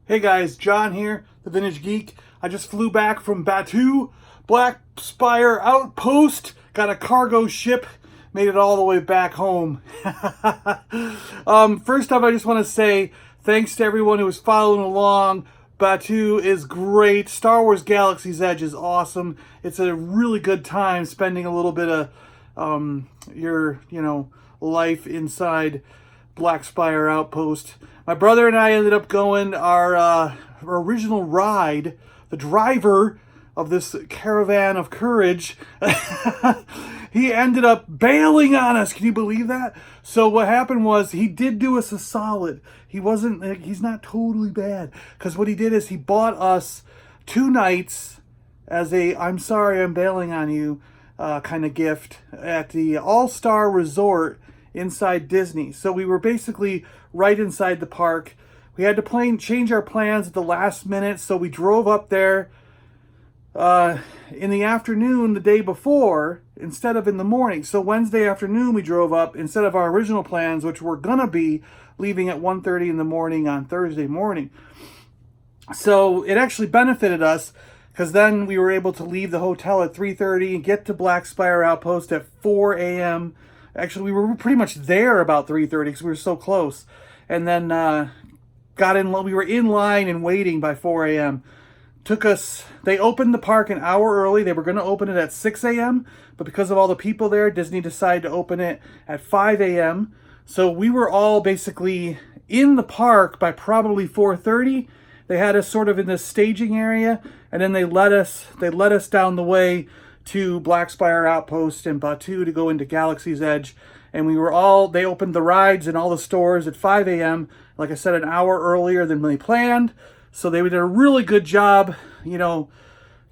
Hey guys, John here, the Vintage Geek. I just flew back from Batuu, Blackspire Outpost, got a cargo ship, made it all the way back home. First off, I just want to say thanks to everyone who was following along. Batuu is great. Star Wars Galaxy's Edge is awesome. It's a really good time spending a little bit of your, life inside Blackspire Outpost. My brother and I ended up going our original ride. The driver of this caravan of courage, he ended up bailing on us. Can you believe that? So what happened was he did do us a solid. He's not totally bad, because what he did is he bought us 2 nights as a I'm sorry I'm bailing on you kind of gift at the All-Star Resort inside Disney. So we were basically right inside the park. We had to change our plans at the last minute, so we drove up there in the afternoon the day before instead of in the morning. So Wednesday afternoon we drove up instead of our original plans, which were gonna be leaving at 1:30 in the morning on Thursday morning. So it actually benefited us, because then we were able to leave the hotel at 3:30 and get to Blackspire Outpost at 4 a.m. Actually, we were pretty much there about 3:30 because we were so close. And then we were in line and waiting by 4 a.m. They opened the park an hour early. They were going to open it at 6 a.m., but because of all the people there, Disney decided to open it at 5 a.m. So we were all basically in the park by probably 4:30. They had us sort of in this staging area, and then they let us down the way to Blackspire Outpost and Batuu to go into Galaxy's Edge. And they opened the rides and all the stores at 5 a.m., like I said, an hour earlier than they planned. So they did a really good job,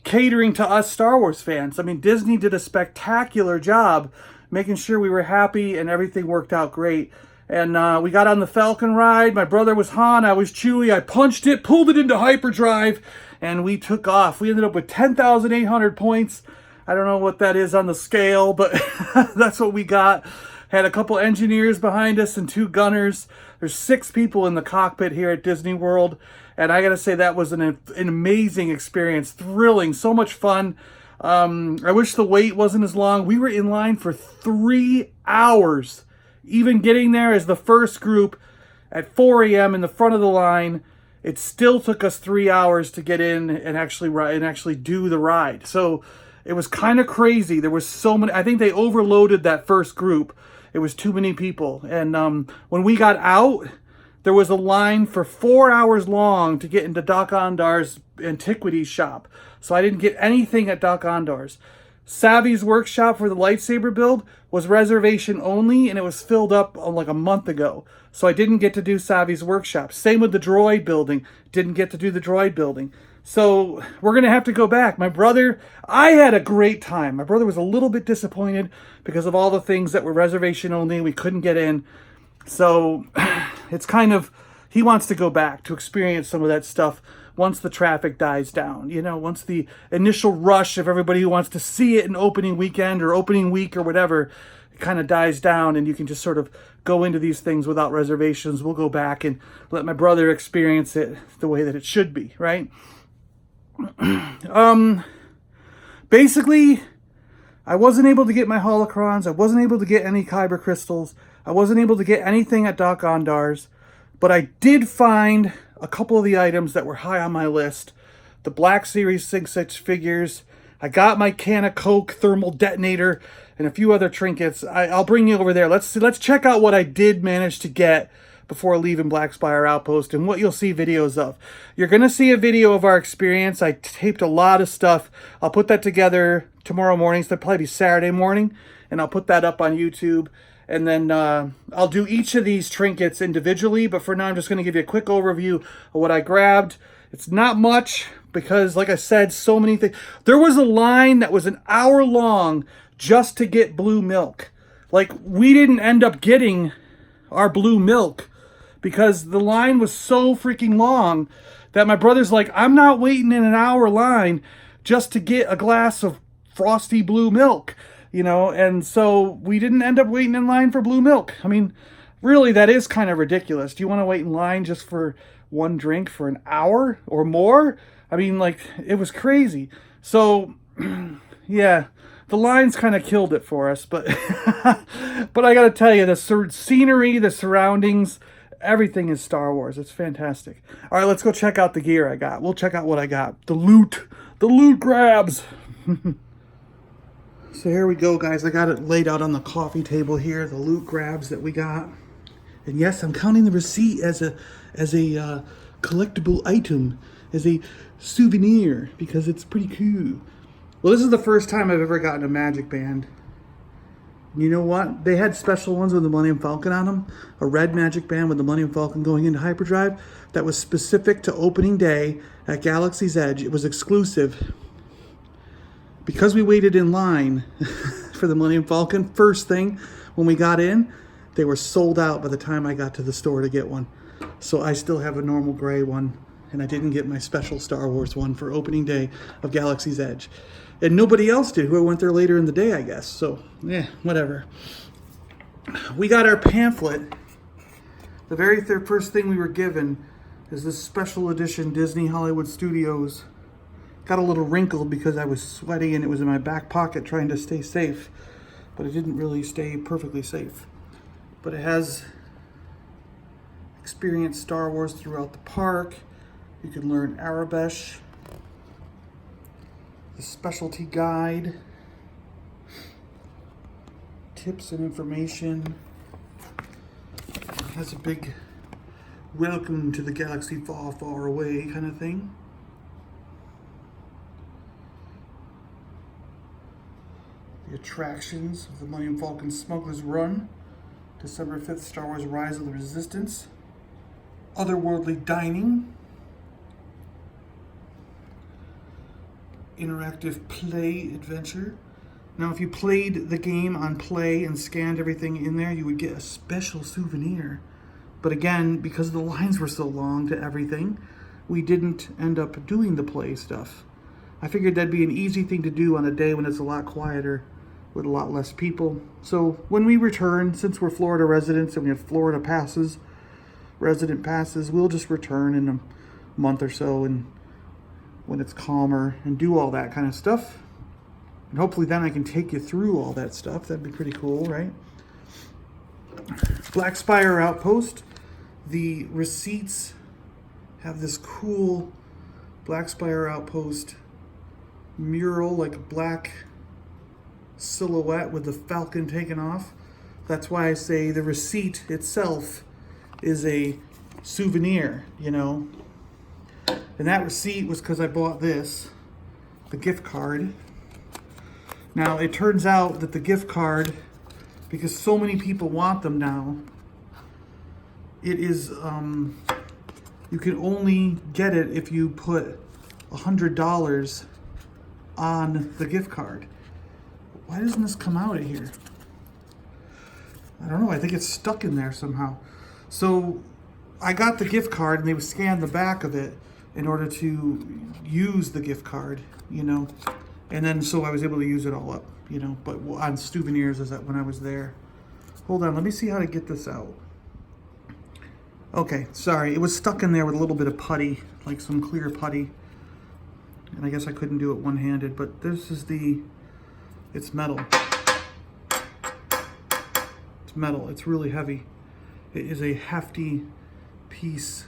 catering to us Star Wars fans. I mean, Disney did a spectacular job making sure we were happy and everything worked out great. And we got on the Falcon ride. My brother was Han, I was Chewie. I punched it, pulled it into hyperdrive, and we took off. We ended up with 10,800 points. I don't know what that is on the scale, but that's what we got. Had a couple engineers behind us and 2 gunners. There's 6 people in the cockpit here at Disney World. And I got to say, that was an amazing experience. Thrilling, so much fun. I wish the wait wasn't as long. We were in line for 3 hours. Even getting there as the first group at 4 a.m. in the front of the line, it still took us 3 hours to get in and actually do the ride. So it was kind of crazy. There was so many. I think they overloaded that first group. It was too many people. And when we got out, there was a line for 4 hours long to get into Doc Ondar's antiquities shop. So I didn't get anything at Doc Ondar's. Savvy's workshop for the lightsaber build was reservation only, and it was filled up like a month ago. So I didn't get to do Savvy's workshop. Same with the droid building. Didn't get to do the droid building. So we're going to have to go back. I had a great time. My brother was a little bit disappointed because of all the things that were reservation only. We couldn't get in. So it's he wants to go back to experience some of that stuff once the traffic dies down. Once the initial rush of everybody who wants to see it in opening weekend or opening week or whatever, it kind of dies down, and you can just sort of go into these things without reservations. We'll go back and let my brother experience it the way that it should be, right? Basically, I wasn't able to get my holocrons. I wasn't able to get any kyber crystals. I wasn't able to get anything at Doc Ondar's, but I did find a couple of the items that were high on my list. The Black Series 6 figures. I got my can of Coke thermal detonator and a few other trinkets. I'll bring you over there. Let's check out what I did manage to get before leaving Blackspire Outpost and what you'll see videos of. You're going to see a video of our experience. I taped a lot of stuff. I'll put that together tomorrow morning. So that'll probably be Saturday morning, and I'll put that up on YouTube. And then I'll do each of these trinkets individually, but for now I'm just going to give you a quick overview of what I grabbed. It's not much because, like I said, so many things. There was a line that was an hour long just to get blue milk. Like, we didn't end up getting our blue milk because the line was so freaking long that my brother's like, I'm not waiting in an hour line just to get a glass of frosty blue milk. And so we didn't end up waiting in line for blue milk. I mean, really, that is kind of ridiculous. Do you want to wait in line just for one drink for an hour or more. I mean, like, it was crazy. So, yeah, the lines kind of killed it for us. But, but I got to tell you, the scenery, the surroundings, everything is Star Wars. It's fantastic. All right, let's go check out the gear I got. We'll check out what I got. The loot grabs. So here we go, guys. I got it laid out on the coffee table here, the loot grabs that we got. And yes, I'm counting the receipt as a collectible item, as a souvenir, because it's pretty cool. Well, this is the first time I've ever gotten a Magic Band. You know what? They had special ones with the Millennium Falcon on them. A red Magic Band with the Millennium Falcon going into hyperdrive. That was specific to opening day at Galaxy's Edge. It was exclusive. Because we waited in line for the Millennium Falcon, first thing when we got in, they were sold out by the time I got to the store to get one. So I still have a normal gray one, and I didn't get my special Star Wars one for opening day of Galaxy's Edge. And nobody else did who went there later in the day, I guess. So, yeah, whatever. We got our pamphlet. The very first thing we were given is this special edition Disney Hollywood Studios. Got a little wrinkled because I was sweaty and it was in my back pocket trying to stay safe. But it didn't really stay perfectly safe. But it has experienced Star Wars throughout the park. You can learn Arabesh. The specialty guide. Tips and information. It has a big welcome to the galaxy far, far away kind of thing. The attractions of the Millennium Falcon Smuggler's Run. December 5th, Star Wars Rise of the Resistance. Otherworldly Dining. Interactive Play Adventure. Now, if you played the game on Play and scanned everything in there, you would get a special souvenir. But again, because the lines were so long to everything, we didn't end up doing the Play stuff. I figured that'd be an easy thing to do on a day when it's a lot quieter with a lot less people. So when we return, since we're Florida residents and we have Florida passes, resident passes, we'll just return in a month or so and when it's calmer and do all that kind of stuff. And hopefully then I can take you through all that stuff. That'd be pretty cool, right? Blackspire Outpost. The receipts have this cool Blackspire Outpost mural, like a black silhouette with the falcon taken off. That's why I say the receipt itself is a souvenir, you know. And that receipt was because I bought this, the gift card. Now, it turns out that the gift card, because so many people want them now, it is, you can only get it if you put $100 on the gift card. Why doesn't this come out of here? I don't know, I think it's stuck in there somehow. So I got the gift card and they would scan the back of it in order to use the gift card, you know. And then so I was able to use it all up, you know, but on Souvenirs is that when I was there. Hold on, let me see how to get this out. Okay, sorry, it was stuck in there with a little bit of putty, like some clear putty. And I guess I couldn't do it one-handed, but this is it's metal. It's metal, it's really heavy. It is a hefty piece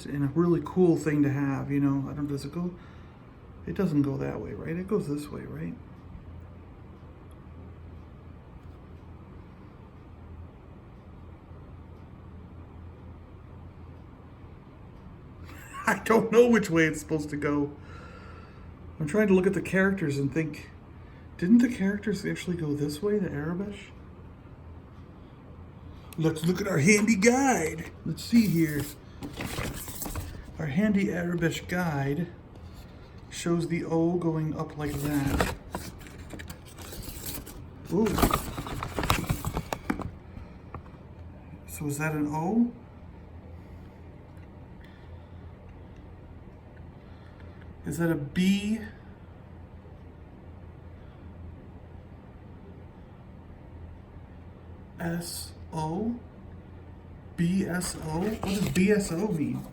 and a really cool thing to have, you know. Does it go? It doesn't go that way, right? It goes this way, right? I don't know which way it's supposed to go. I'm trying to look at the characters and think, didn't the characters actually go this way, the Arabesh? Let's look at our handy guide. Let's see here. Our handy Arabesh guide shows the O going up like that. Ooh. So is that an O? Is that a B? S O? BSO? What does BSO mean?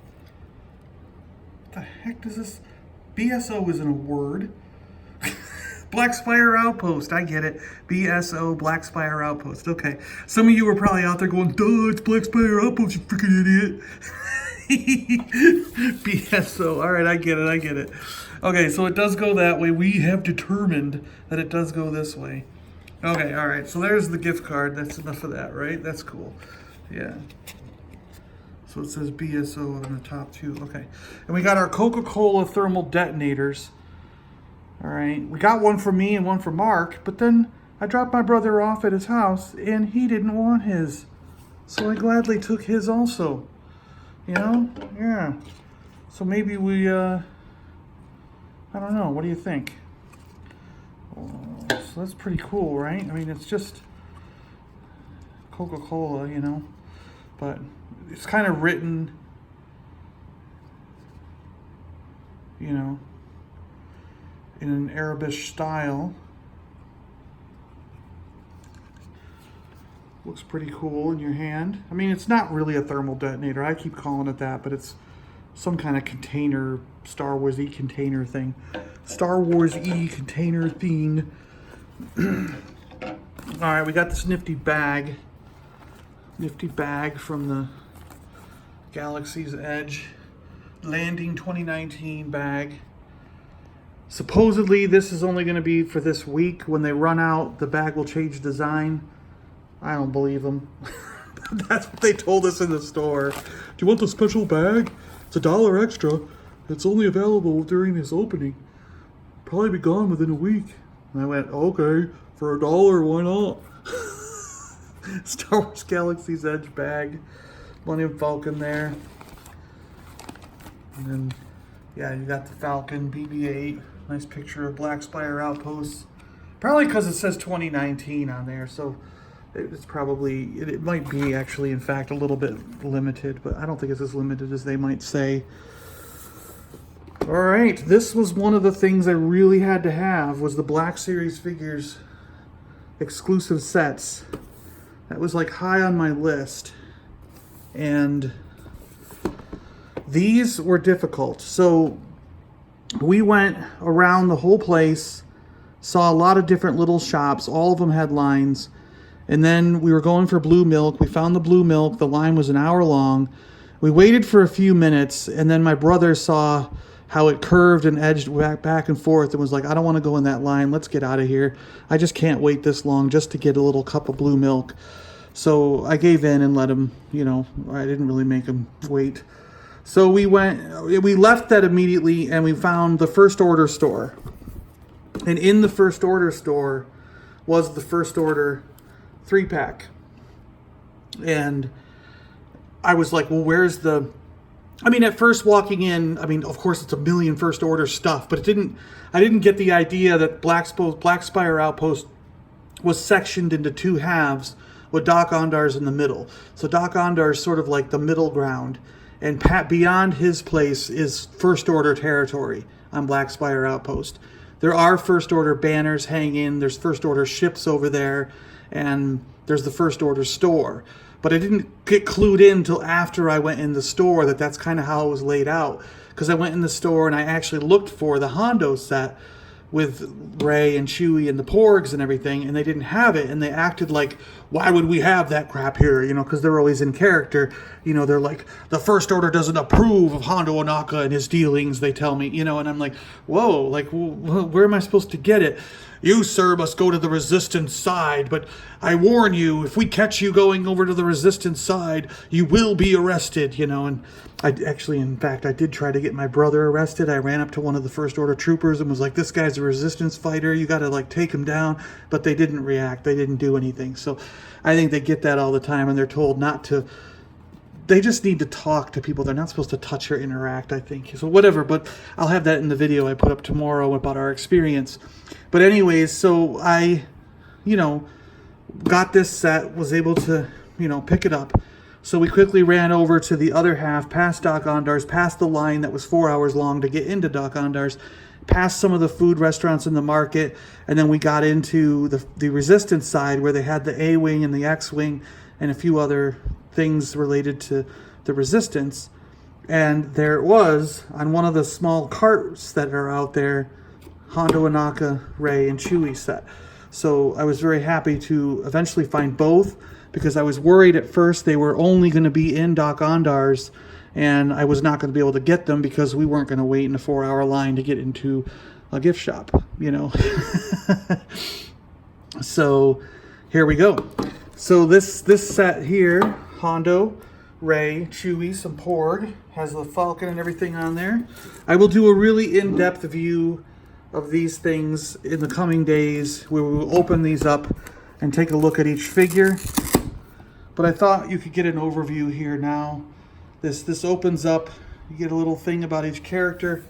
What the heck does this... BSO isn't a word. Blackspire Outpost, I get it. BSO, Blackspire Outpost. Okay. Some of you are probably out there going, duh, it's Blackspire Outpost, you freaking idiot. BSO. All right, I get it. Okay, so it does go that way. We have determined that it does go this way. Okay, all right. So there's the gift card. That's enough of that, right? That's cool. Yeah. So it says BSO on the top too. Okay. And we got our Coca-Cola thermal detonators. All right. We got one for me and one for Mark, but then I dropped my brother off at his house and he didn't want his. So I gladly took his also. You know? Yeah. So maybe we, I don't know. What do you think? So that's pretty cool, right? I mean, it's just Coca-Cola, you know? But it's kind of written, you know, in an Arabic style. Looks pretty cool in your hand. I mean, it's not really a thermal detonator. I keep calling it that, but it's some kind of container, Star Wars-y container thing. Star Wars-y container thing. All right, we got this nifty bag. Nifty bag from the Galaxy's Edge Landing 2019 bag. Supposedly, this is only going to be for this week. When they run out, the bag will change design. I don't believe them. That's what they told us in the store. Do you want the special bag? It's $1 extra. It's only available during this opening. Probably be gone within a week. And I went, okay, for $1, why not? Star Wars Galaxy's Edge bag. Millennium Falcon there. And then, yeah, you got the Falcon BB-8. Nice picture of Blackspire Outpost. Probably because it says 2019 on there, so it's probably, it might be actually, in fact, a little bit limited, but I don't think it's as limited as they might say. All right, this was one of the things I really had to have, was the Black Series figures exclusive sets. That was like high on my list. And these were difficult. So we went around the whole place, saw a lot of different little shops. All of them had lines. And then we were going for blue milk. We found the blue milk. The line was an hour long. We waited for a few minutes, and then my brother saw how it curved and edged back and forth and was like, I don't want to go in that line. Let's get out of here. I just can't wait this long just to get a little cup of blue milk. So I gave in and let him, you know, I didn't really make him wait. So we left that immediately, and we found the First Order store. And in the First Order store was the First Order 3-pack. And I was like, well, where's the... I mean, at first walking in, I mean, of course it's a million First Order stuff, but I didn't get the idea that Blackspire Outpost was sectioned into two halves with Doc Ondar's in the middle. So Doc Ondar's sort of like the middle ground, and beyond his place is First Order territory on Blackspire Outpost. There are First Order banners hanging, there's First Order ships over there, and there's the First Order store. But I didn't get clued in until after I went in the store that that's kind of how it was laid out. Because I went in the store and I actually looked for the Hondo set with Rey and Chewie and the Porgs and everything, and they didn't have it, and they acted like, why would we have that crap here, you know, because they're always in character, you know, they're like, the First Order doesn't approve of Hondo Ohnaka and his dealings, they tell me, you know, and I'm like, whoa, like, where am I supposed to get it? You, sir, must go to the Resistance side, but I warn you, if we catch you going over to the Resistance side, you will be arrested, you know. And I actually, in fact, I did try to get my brother arrested. I ran up to one of the First Order troopers and was like, this guy's a Resistance fighter, you got to, like, take him down. But they didn't react. They didn't do anything. So I think they get that all the time, and they're told not to. They just need to talk to people. They're not supposed to touch or interact, I think. So whatever, but I'll have that in the video I put up tomorrow about our experience. But anyways, so I, you know, got this set, was able to, you know, pick it up. So we quickly ran over to the other half, past Doc Ondar's, past the line that was 4 hours long to get into Doc Ondar's, past some of the food restaurants in the market, and then we got into the Resistance side where they had the A-Wing and the X-Wing and a few other things related to the Resistance. And there it was on one of the small carts that are out there, Hondo Ohnaka, Rey, and Chewie set. So I was very happy to eventually find both, because I was worried at first they were only going to be in Dok-Ondar's, and I was not going to be able to get them because we weren't going to wait in a 4-hour line to get into a gift shop, you know. So here we go. So this set here, Hondo, Rey, Chewie, some Porg, has the Falcon and everything on there. I will do a really in-depth view of these things in the coming days, where we will open these up and take a look at each figure. But I thought you could get an overview here now. This opens up, you get a little thing about each character.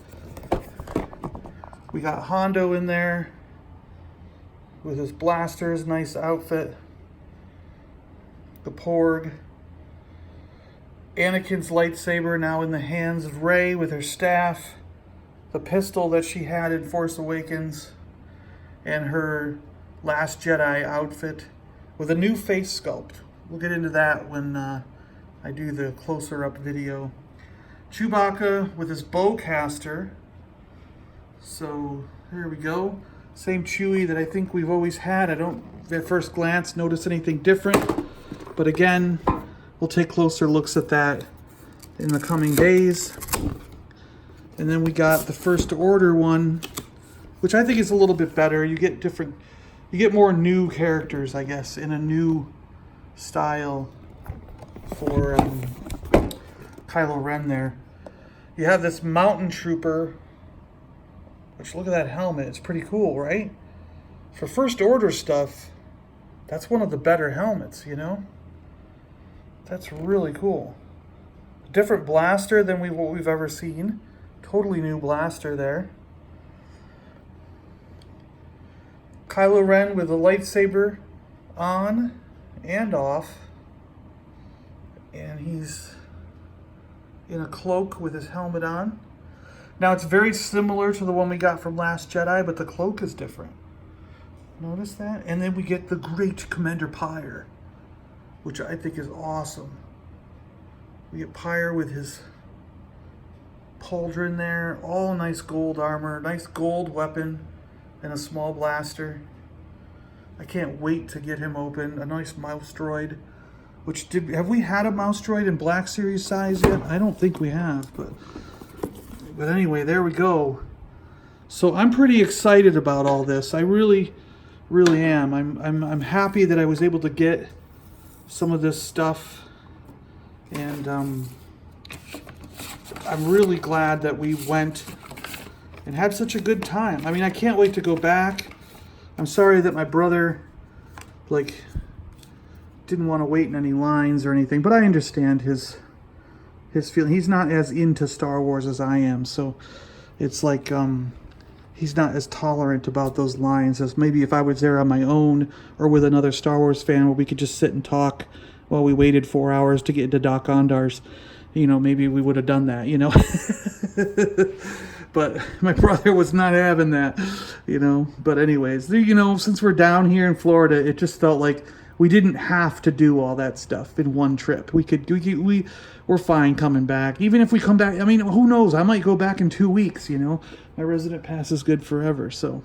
We got Hondo in there with his blasters, nice outfit. The Porg. Anakin's lightsaber now in the hands of Rey with her staff. The pistol that she had in Force Awakens. And her Last Jedi outfit with a new face sculpt. We'll get into that when I do the closer up video. Chewbacca with his bowcaster. So here we go. Same Chewie that I think we've always had. I don't at first glance notice anything different. But again, we'll take closer looks at that in the coming days. And then we got the First Order one, which I think is a little bit better. You get more new characters, I guess, in a new style for Kylo Ren there. You have this mountain trooper, which, look at that helmet. It's pretty cool, right? For First Order stuff, that's one of the better helmets, you know? That's really cool. Different blaster than what we've ever seen. Totally new blaster there. Kylo Ren with a lightsaber on and off. And he's in a cloak with his helmet on. Now it's very similar to the one we got from Last Jedi, but the cloak is different. Notice that? And then we get the great Commander Pyre, which I think is awesome. We get Pyre with his pauldron there, all nice gold armor, nice gold weapon, and a small blaster. I can't wait to get him open. A nice mouse droid. Have we had a mouse droid in Black Series size yet? I don't think we have, but anyway, there we go. So I'm pretty excited about all this. I really am. I'm happy that I was able to get some of this stuff, and I'm really glad that we went and had such a good time. I mean, I can't wait to go back. I'm sorry that my brother, didn't want to wait in any lines or anything, but I understand his feeling. He's not as into Star Wars as I am, so it's like he's not as tolerant about those lines as maybe if I was there on my own or with another Star Wars fan where we could just sit and talk while we waited 4 hours to get into Dok-Ondar's. You know, maybe we would have done that, you know. But my brother was not having that, you know. But anyways, you know, since we're down here in Florida, it just felt like we didn't have to do all that stuff in one trip. We're fine coming back. Even if we come back, I mean, who knows? I might go back in 2 weeks, you know. My resident pass is good forever, so.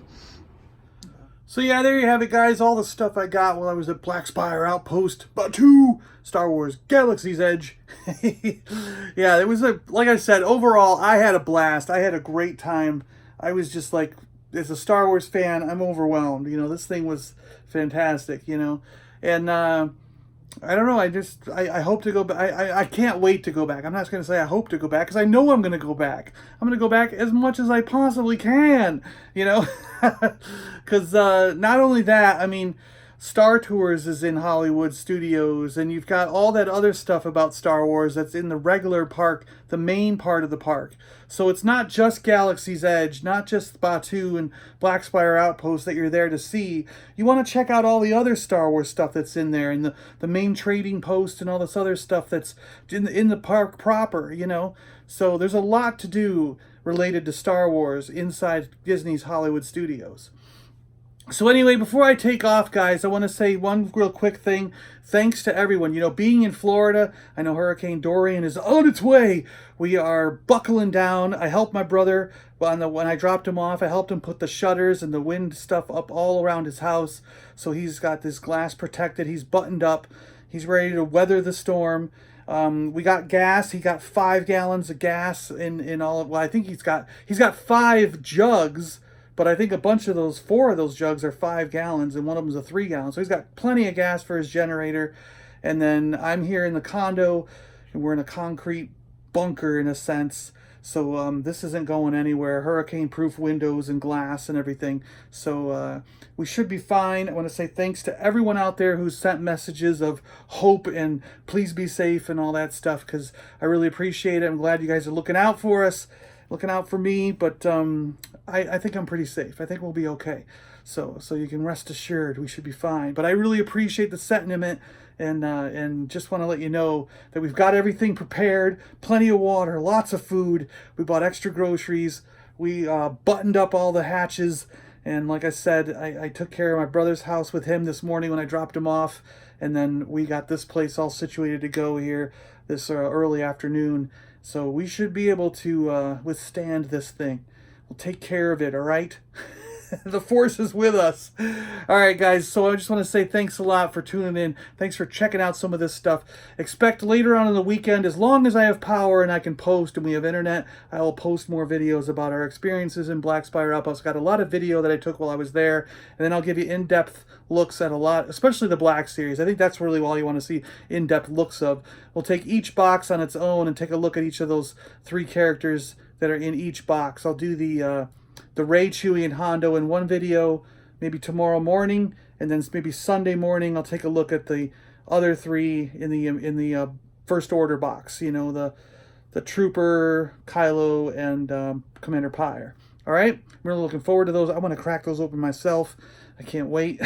So yeah, there you have it, guys. All the stuff I got while I was at Blackspire Outpost, Batuu, Star Wars Galaxy's Edge. Yeah, it was like I said, overall, I had a blast. I had a great time. I was just like, as a Star Wars fan, I'm overwhelmed. You know, this thing was fantastic, you know. And I don't know, I hope to go back. I can't wait to go back. I'm not going to say I hope to go back, because I know I'm going to go back. I'm going to go back as much as I possibly can, you know. Because not only that, I mean, Star Tours is in Hollywood Studios, and you've got all that other stuff about Star Wars that's in the regular park, the main part of the park. So it's not just Galaxy's Edge, not just Batuu and Blackspire Outpost that you're there to see. You want to check out all the other Star Wars stuff that's in there, and the main trading post and all this other stuff that's in the park proper, you know. So there's a lot to do related to Star Wars inside Disney's Hollywood Studios. So anyway, before I take off, guys, I want to say one real quick thing. Thanks to everyone. You know, being in Florida, I know Hurricane Dorian is on its way. We are buckling down. I helped my brother when I dropped him off. I helped him put the shutters and the wind stuff up all around his house. So he's got this glass protected. He's buttoned up. He's ready to weather the storm. We got gas. He got 5 gallons of gas in all of. Well, I think he's got 5 jugs. But I think a bunch of those, 4 of those jugs are 5 gallons, and one of them's a 3 gallon. So he's got plenty of gas for his generator. And then I'm here in the condo, and we're in a concrete bunker in a sense. So this isn't going anywhere. Hurricane-proof windows and glass and everything. So we should be fine. I want to say thanks to everyone out there who sent messages of hope and please be safe and all that stuff, because I really appreciate it. I'm glad you guys are looking out for us, looking out for me, but I think I'm pretty safe. I think we'll be okay. So you can rest assured we should be fine. But I really appreciate the sentiment, and just want to let you know that we've got everything prepared, plenty of water, lots of food. We bought extra groceries. We buttoned up all the hatches, and like I said, I took care of my brother's house with him this morning when I dropped him off, and then we got this place all situated to go here this early afternoon. So we should be able to withstand this thing. We'll take care of it, all right? The force is with us. All right, guys, so I just want to say thanks a lot for tuning in. Thanks for checking out some of this stuff. Expect later on in the weekend, as long as I have power and I can post and we have internet, I will post more videos about our experiences in Blackspire Outpost. Got a lot of video that I took while I was there, and then I'll give you in-depth looks at a lot, especially the Black Series. I think that's really all you want to see in-depth looks of. We'll take each box on its own and take a look at each of those 3 characters that are in each box. I'll do the Rey, Chewie, and Hondo in one video, maybe tomorrow morning, and then maybe Sunday morning I'll take a look at the other 3 in the First Order box. You know, the Trooper, Kylo, and Commander Pyre. All right, I'm really looking forward to those. I want to crack those open myself. I can't wait.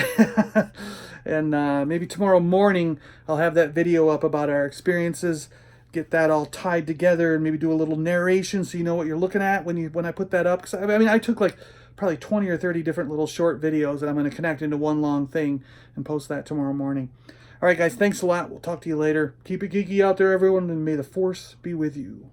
And maybe tomorrow morning I'll have that video up about our experiences. Get that all tied together and maybe do a little narration so you know what you're looking at when I put that up. Because I mean, I took like probably 20 or 30 different little short videos that I'm going to connect into one long thing and post that tomorrow morning. All right, guys, thanks a lot. We'll talk to you later. Keep it geeky out there, everyone, and may the Force be with you.